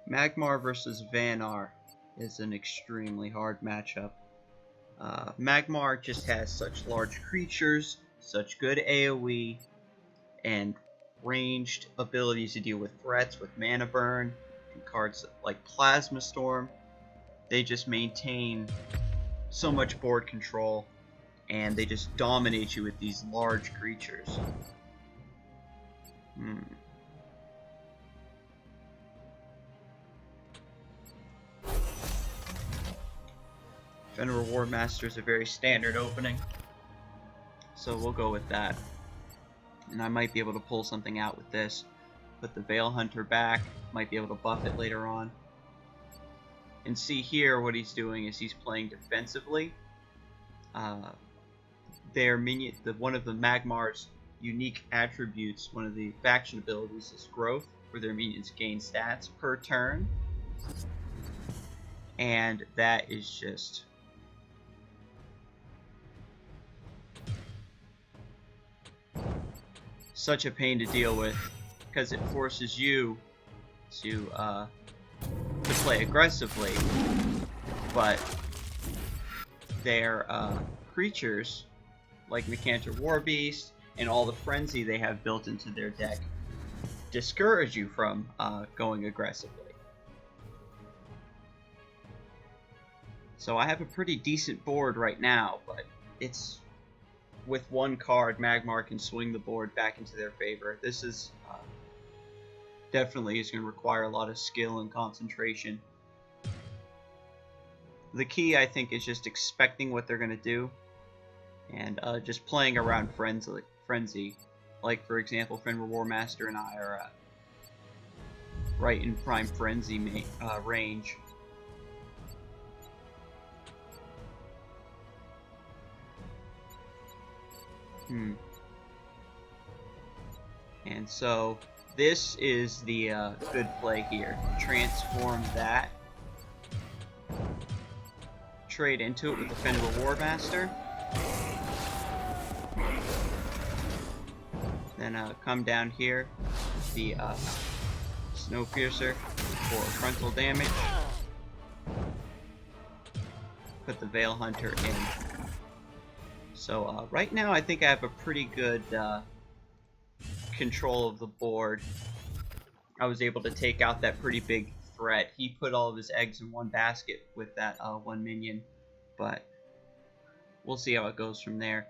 Magmar versus Vanar is an extremely hard matchup. Magmar just has such large creatures, such good AoE, and ranged abilities to deal with threats with Mana Burn, and cards like Plasma Storm. They just maintain so much board control, and they just dominate you with these large creatures. Vanar War Master is a very standard opening, so we'll go with that. And I might be able to pull something out with this. Put the Veil Hunter back, might be able to buff it later on. And see here what he's doing is he's playing defensively. Their minion, one of the Magmar's unique attributes, one of the faction abilities is growth, where their minions gain stats per turn. And that is just such a pain to deal with, because it forces you to play aggressively, but their creatures, like Mechantor Warbeast and all the frenzy they have built into their deck, discourage you from going aggressively. So I have a pretty decent board right now, but it's with one card, Magmar can swing the board back into their favor. This is definitely is going to require a lot of skill and concentration. The key, I think, is just expecting what they're going to do and just playing around frenzy. Like, for example, Vanar War Master and I are right in prime frenzy range. And so this is the good play here. Transform that. Trade into it with the Vanar War Master. Then come down here, the Snowpiercer for frontal damage. Put the Veil Hunter in. So right now I think I have a pretty good control of the board. I was able to take out that pretty big threat. He put all of his eggs in one basket with that one minion, but we'll see how it goes from there.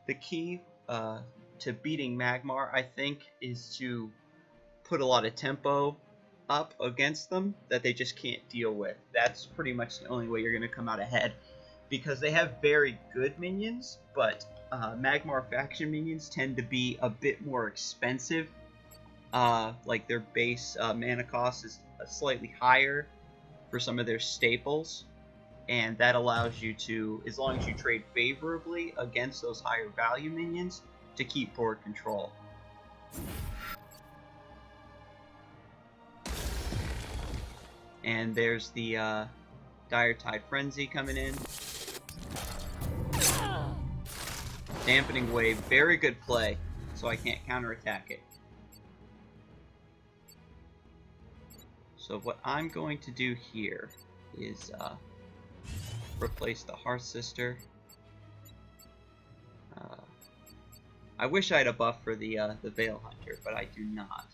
The key to beating Magmar, I think, is to put a lot of tempo up against them that they just can't deal with. That's pretty much the only way you're going to come out ahead, because they have very good minions, but Magmar faction minions tend to be a bit more expensive. Like their base mana cost is slightly higher for some of their staples, and that allows you to, as long as you trade favorably against those higher value minions, to keep board control. And there's the Dire Tide Frenzy coming in. Dampening Wave, very good play, so I can't counterattack it. So what I'm going to do here is replace the Hearth Sister. I wish I had a buff for the Veil Hunter, but I do not.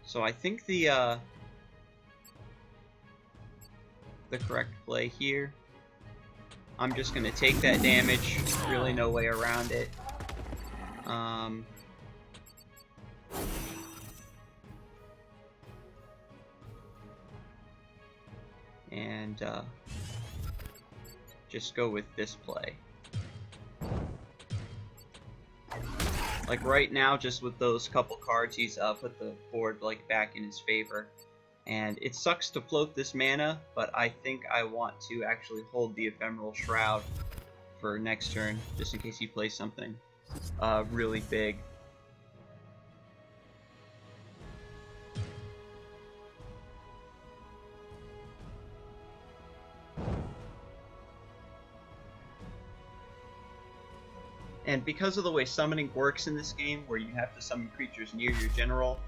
So I think the correct play here, I'm just going to take that damage, really no way around it. And just go with this play. Like right now, just with those couple cards, he's put the board like back in his favor. And it sucks to float this mana, but I think I want to actually hold the Ephemeral Shroud for next turn, just in case he plays something really big. And because of the way summoning works in this game, where you have to summon creatures near your general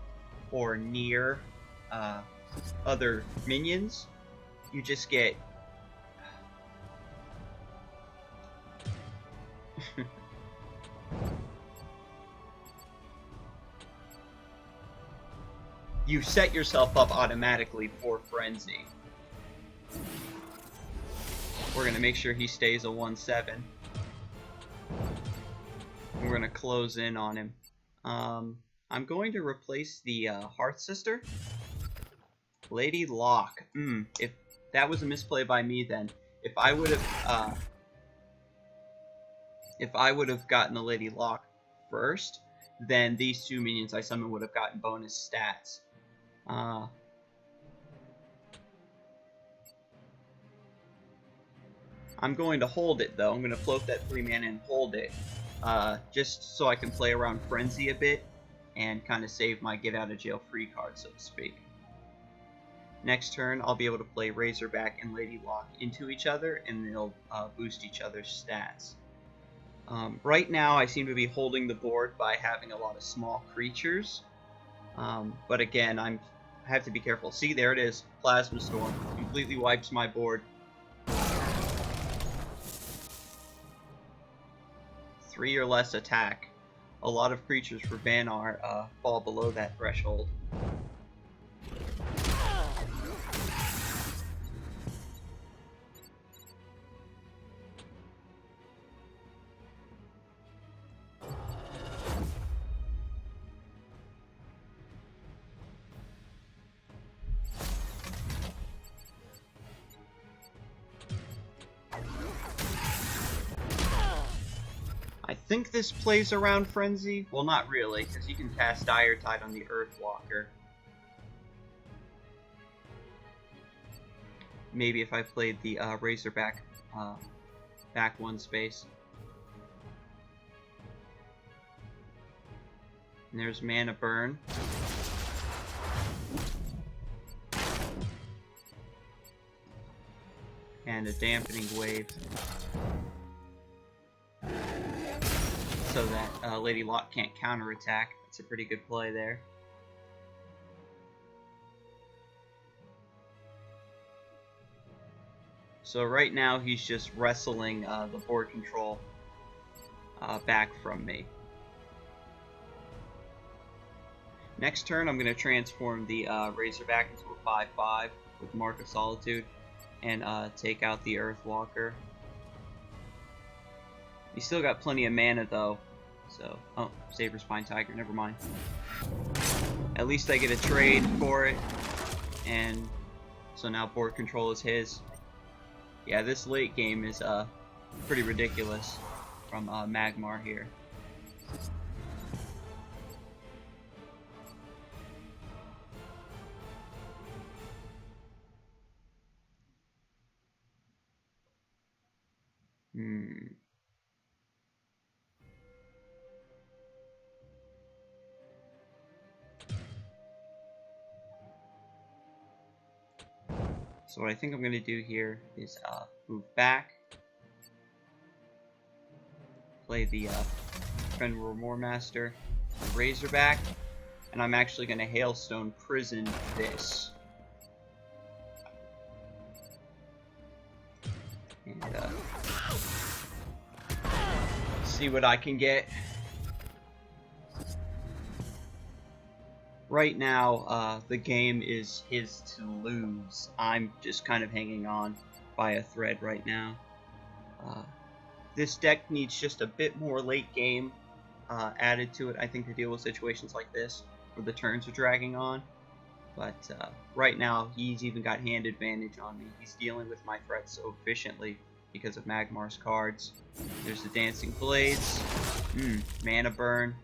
or near other minions, you just get you set yourself up automatically for Frenzy. We're going to make sure he stays a 1/7. We're going to close in on him. I'm going to replace the Hearth Sister. Lady Locke. If that was a misplay by me, then if I would have gotten the Lady Locke first, then these two minions I summoned would have gotten bonus stats. I'm going to hold it though. I'm going to float that 3 mana and hold it, just so I can play around Frenzy a bit and kind of save my get out of jail free card, so to speak. Next turn, I'll be able to play Razorback and Lady Locke into each other, and they'll boost each other's stats. Right now, I seem to be holding the board by having a lot of small creatures, but again, I have to be careful. See, there it is. Plasma Storm completely wipes my board. 3 or less attack. A lot of creatures for Vanar fall below that threshold. I think this plays around Frenzy. Well, not really, because you can cast Dire Tide on the Earthwalker. Maybe if I played the Razorback back 1 space. And there's Mana Burn. And a Dampening Wave. So that Lady Locke can't counterattack. That's a pretty good play there. So right now he's just wrestling the board control back from me. Next turn I'm going to transform the Razorback into a 5/5 with Mark of Solitude and take out the Earthwalker. He's still got plenty of mana though, so... Oh, Saber Spine Tiger, never mind. At least I get a trade for it, and so now board control is his. Yeah, this late game is pretty ridiculous from Magmar here. So what I think I'm going to do here is move back, play the Fenrir Moormaster, the Razorback, and I'm actually going to Hailstone Prison this. And see what I can get. Right now, the game is his to lose. I'm just kind of hanging on by a thread right now. This deck needs just a bit more late game added to it, I think, to deal with situations like this, where the turns are dragging on. But right now, he's even got hand advantage on me. He's dealing with my threats so efficiently because of Magmar's cards. There's the Dancing Blades. Mana Burn.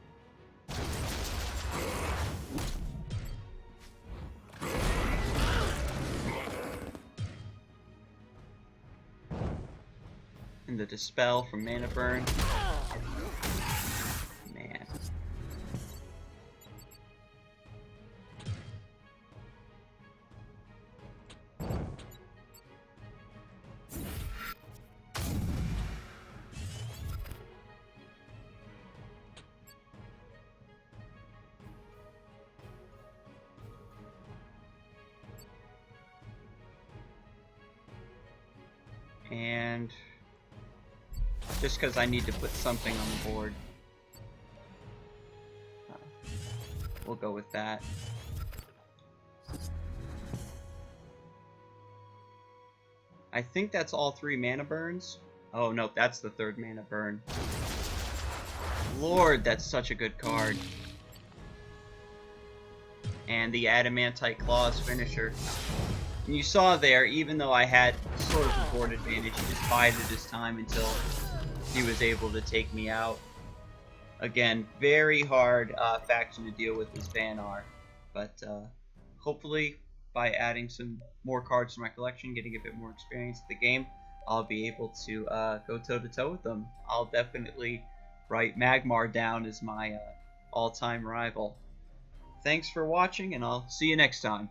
And the Dispel from Mana Burn. Man. And just because I need to put something on the board, we'll go with that. I think that's all 3 mana burns. Oh no, that's the 3rd mana burn. Lord, that's such a good card. And the Adamantite Claws finisher. And you saw there, even though I had sort of a board advantage, he just bided his time until he was able to take me out. Again, very hard faction to deal with is Vanar. But hopefully, by adding some more cards to my collection, getting a bit more experience in the game, I'll be able to go toe-to-toe with them. I'll definitely write Magmar down as my all-time rival. Thanks for watching, and I'll see you next time.